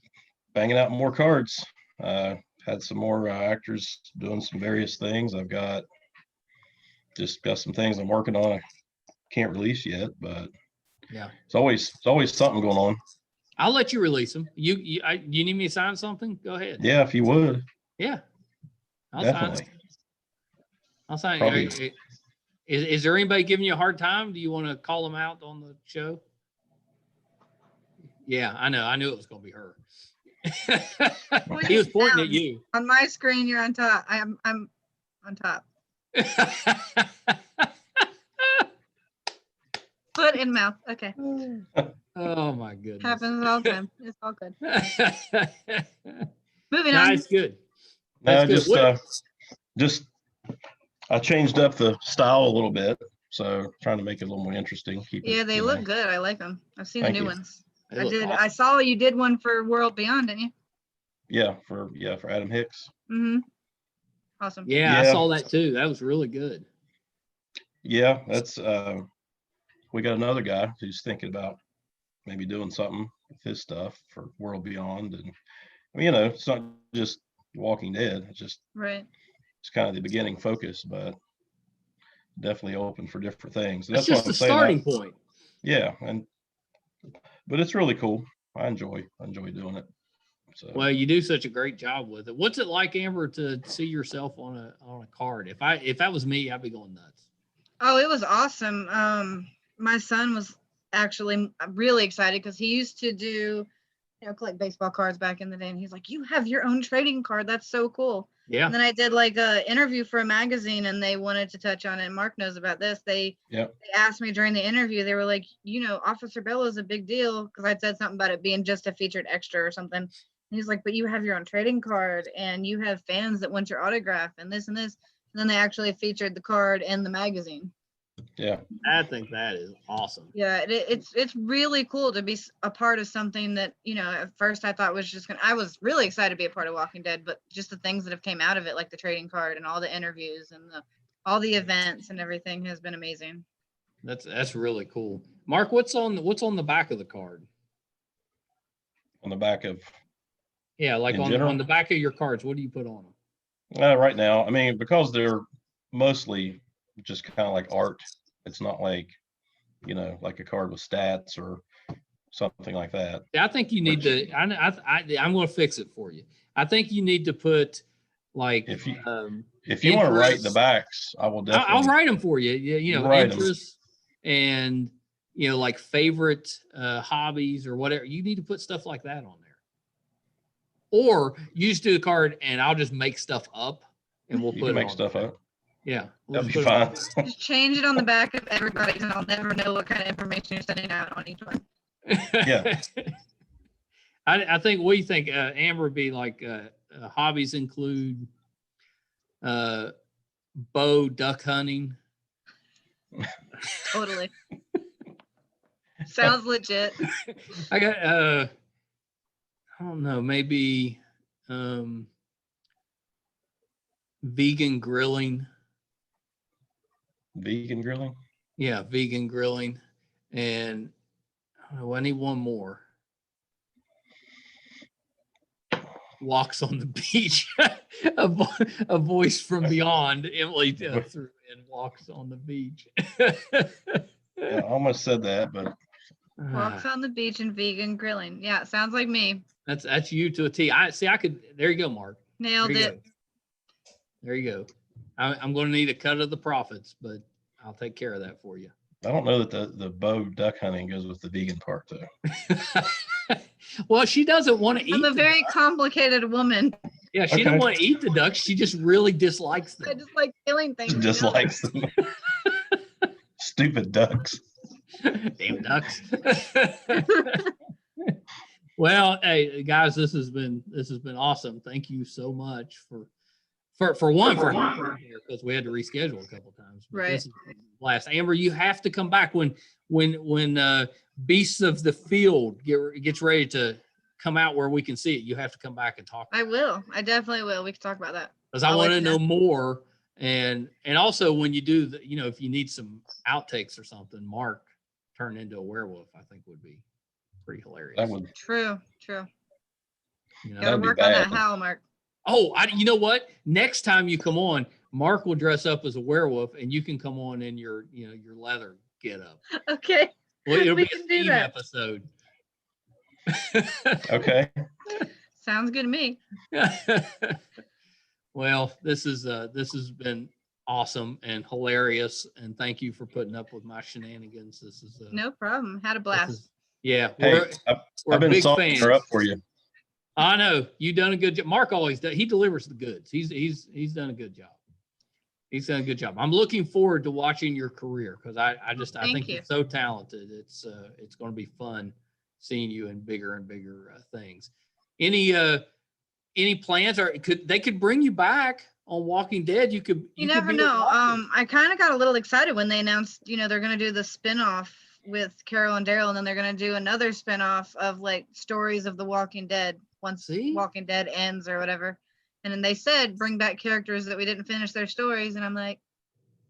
banging out more cards. Had some more actors doing some various things. I've got some things I'm working on. I can't release yet, but yeah, it's always something going on. I'll let you release them. You need me to sign something? Go ahead. Yeah, if you would. Yeah, I'll definitely. I'll sign. Is there anybody giving you a hard time? Do you want to call them out on the show? Yeah, I know. I knew it was going to be her. He was pointing at you. On my screen, you're on top. I'm on top. Foot in mouth. Okay. Oh my goodness. Happens all the time. It's all good. Moving on. on. That's good. No, just I changed up the style a little bit, so trying to make it a little more interesting. They look good. I like them. I've seen the new ones. I did. Awesome. I saw you did one for World Beyond, didn't you? Yeah, for Adam Hicks. Mm-hmm. Awesome. Yeah, I saw that too. That was really good. Yeah, that's we got another guy who's thinking about maybe doing something with his stuff for World Beyond, and it's not just Walking Dead. It's just it's kind of the beginning focus, but definitely open for different things. That's just the starting point. Yeah, but it's really cool. I enjoy doing it. So Well, you do such a great job with it. What's it like, Amber, to see yourself on a card? If that was me, I'd be going nuts. Oh, it was awesome. My son was actually really excited because he used to do, collect baseball cards back in the day, and he's like, "You have your own trading card. That's so cool." Yeah. And then I did like a interview for a magazine, and they wanted to touch on it. And Mark knows about this. They asked me during the interview. They were like, Officer Bella is a big deal because I'd said something about it being just a featured extra or something. And he's like, "But you have your own trading card, and you have fans that want your autograph, and this and this." And then they actually featured the card in the magazine. yeah. I think that is awesome. Yeah, it's really cool to be a part of something that, at first I thought was I was really excited to be a part of Walking Dead, but just the things that have came out of it, like the trading card and all the interviews and all the events and everything has been amazing. That's really cool. Mark, what's on the back of the card? On the back of like on the back of your cards, what do you put on them? right now, I mean, because they're mostly just kind of like art. It's not like, like a card with stats or something like that. I think you need to. I'm going to fix it for you. I think you need to put like if you want to write the backs, I will definitely. I'll write them for you. Interests and like favorite hobbies or whatever. You need to put stuff like that on there. Or you just do the card and I'll just make stuff up and we'll put it make stuff up. Yeah. That'd be fine. Just change it on the back of everybody's and I'll never know what kind of information you're sending out on each one. Yeah. I think we think Amber would be like hobbies include bow duck hunting. Totally. Sounds legit. I got I don't know, maybe vegan grilling. Vegan grilling? Yeah, vegan grilling. And I don't know, I need one more. Walks on the beach. a voice from beyond. Emily threw in walks on the beach. Yeah, I almost said that, but walks on the beach and vegan grilling. Yeah, sounds like me. That's you to a T. I could. There you go, Mark. Nailed it. There you go. I'm going to need a cut of the profits, but I'll take care of that for you. I don't know that the bow duck hunting goes with the vegan part though. Well, she doesn't want to eat. I'm a very complicated woman. Yeah, she doesn't want to eat the ducks. She just really dislikes them. I just like killing things. She dislikes them. Stupid ducks. Damn ducks. Well, hey guys, this has been awesome. Thank you so much for because we had to reschedule a couple times. Right. This is blast. Amber, you have to come back when Beasts of the Field gets ready to come out where we can see it. You have to come back and talk. I will. I definitely will. We can talk about that. Because I want to know more. And also when you do if you need some outtakes or something, Mark turn into a werewolf, I think would be pretty hilarious. That would. True. Gotta work on that howl, Mark. Oh, you know what? Next time you come on, Mark will dress up as a werewolf, and you can come on in your leather get up. Okay. Well, it'll be a theme episode. Okay. Sounds good to me. Well, this has been awesome and hilarious, and thank you for putting up with my shenanigans. This is no problem. Had a blast. Yeah, hey, we're I've been big salting fans. her up for you. I know you've done a good job. Mark always does. He delivers the goods. He's done a good job. He's done a good job. I'm looking forward to watching your career because I think you're so talented. It's going to be fun seeing you in bigger and bigger things. Any plans? Or they could bring you back on Walking Dead? You never know. I kind of got a little excited when they announced they're going to do the spinoff with Carol and Daryl, and then they're going to do another spinoff of like stories of the Walking Dead once Walking Dead ends or whatever. And then they said bring back characters that we didn't finish their stories, and I'm like,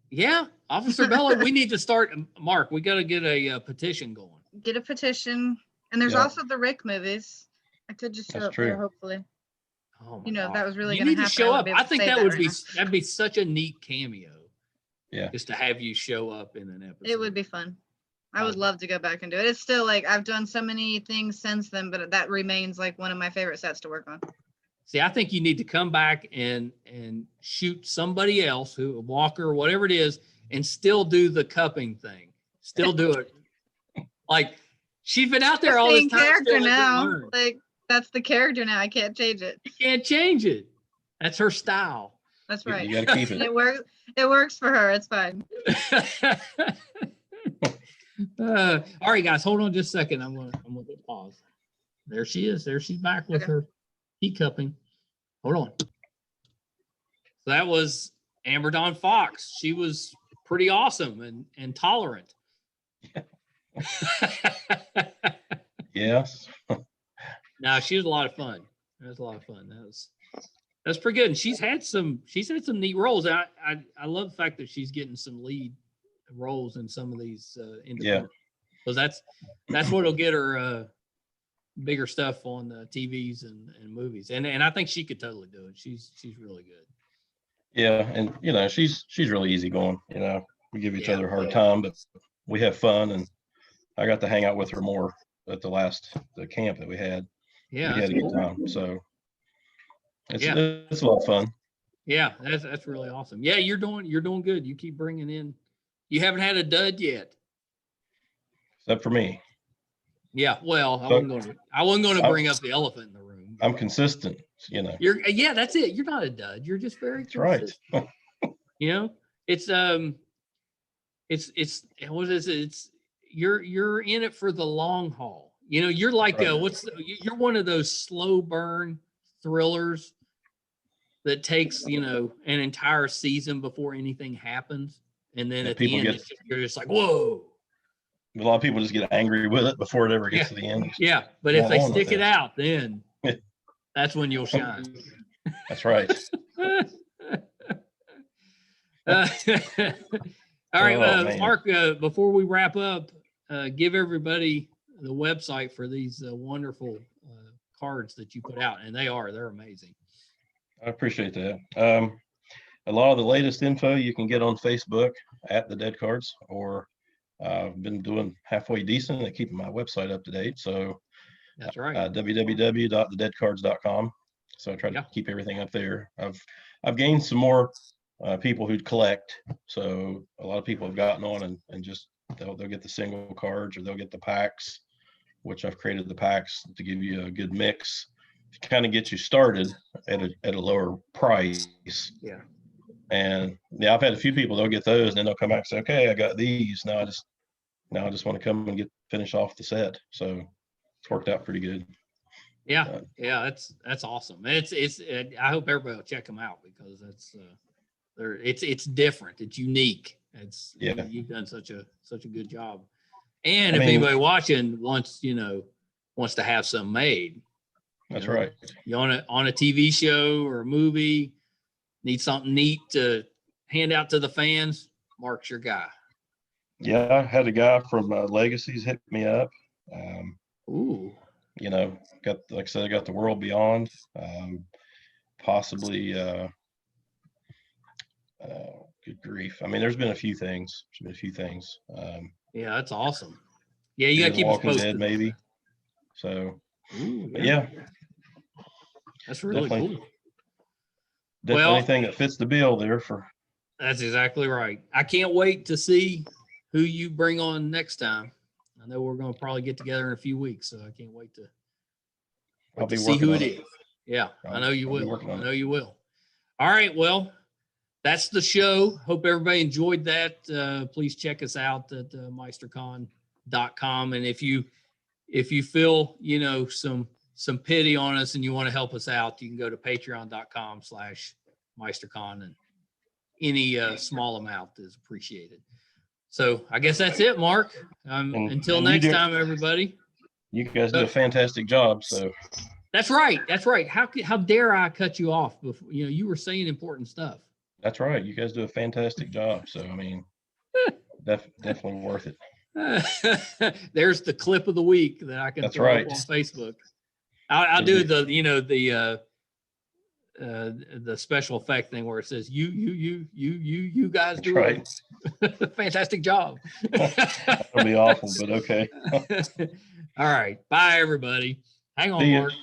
yeah, Officer Bella, we need to start. Mark, we got to get a petition going. Get a petition, and there's also the Rick movies. I could just show up there, hopefully. Oh if that was really going to happen. Show up. I think that'd be such a neat cameo. Yeah. Just to have you show up in an episode. It would be fun. I would love to go back and do it. It's still like I've done so many things since then, but that remains like one of my favorite sets to work on. See, I think you need to come back and shoot somebody else, who a walker or whatever it is, and still do the cupping thing. Still do it. Like she's been out there all this time. Character still now. learn. Like that's the character now. I can't change it. You can't change it. That's her style. That's right. You got to keep it. It works. It works for her. It's fine. All right, guys, hold on just a second. I'm gonna pause. There she is. There she's back with her teacupping. Hold on. So that was Amber Dawn Fox. She was pretty awesome and tolerant. Yes. No, she was a lot of fun. That was a lot of fun. That's pretty good. And she's had some neat roles. I love the fact that she's getting some lead roles in some of these independent. Because that's what'll get her bigger stuff on the TVs and movies. And I think she could totally do it. She's really good. Yeah, and she's really easygoing. We give each other a hard time, but we have fun, and I got to hang out with her more at the camp that we had. Yeah, we had a good time. So it's a lot of fun. Yeah, that's really awesome. Yeah, you're doing good. You keep bringing in. You haven't had a dud yet. Except for me. Yeah, well, I wasn't going to bring up the elephant in the room. I'm consistent, You're that's it. You're not a dud. You're just very consistent. Right. It's what is it? It's you're in it for the long haul. You're like Right. You're one of those slow burn thrillers that takes an entire season before anything happens, and then at the end you're just like, whoa. A lot of people just get angry with it before it ever gets to the end. Yeah, but if they stick it out, then that's when you'll shine. That's right. All right, man. Mark, before we wrap up, give everybody the website for these wonderful cards that you put out, and they're amazing. I appreciate that. A lot of the latest info you can get on Facebook at the Dead Cards, or I've been doing halfway decent at keeping my website up to date. So that's right. www.thedeadcards.com. So I try to keep everything up there. I've gained some more people who collect. So a lot of people have gotten on and just they'll get the single cards, or they'll get the packs, which I've created the packs to give you a good mix to kind of get you started at a lower price. Yeah. And I've had a few people, they'll get those and then they'll come back and say, okay, I got these. Now I just want to come and finish off the set. So it's worked out pretty good. Yeah. That's awesome. It's I hope everybody will check them out, because it's different. It's unique. You've done such a good job. And if anybody watching wants to have some made, that's right. You on a TV show or a movie, need something neat to hand out to the fans, Mark's your guy. Yeah, I had a guy from Legacies hit me up. Ooh. Like I said, I got the World Beyond. Possibly good grief. I mean, there's been a few things. Yeah, that's awesome. Yeah, you gotta keep us posted. Dead, maybe. So ooh, yeah. That's really cool. Definitely anything that fits the bill there for. That's exactly right. I can't wait to see who you bring on next time. I know we're going to probably get together in a few weeks, so I can't wait to see who it is. Yeah, I know you will. I know you will. All right, well, that's the show. Hope everybody enjoyed that. Please check us out at meistercon.com. And if you feel, some pity on us and you want to help us out, you can go to patreon.com/meistercon, and any small amount is appreciated. So I guess that's it, Mark. Until next time, everybody. You guys do a fantastic job. So that's right. How dare I cut you off before you were saying important stuff. That's right. You guys do a fantastic job. So I mean, definitely worth it. There's the clip of the week that I can throw up on Facebook. I'll do the the special effect thing where it says you guys That's do right. a fantastic job. That'll be awful, but okay. All right. Bye everybody. Hang on, See ya. Mark.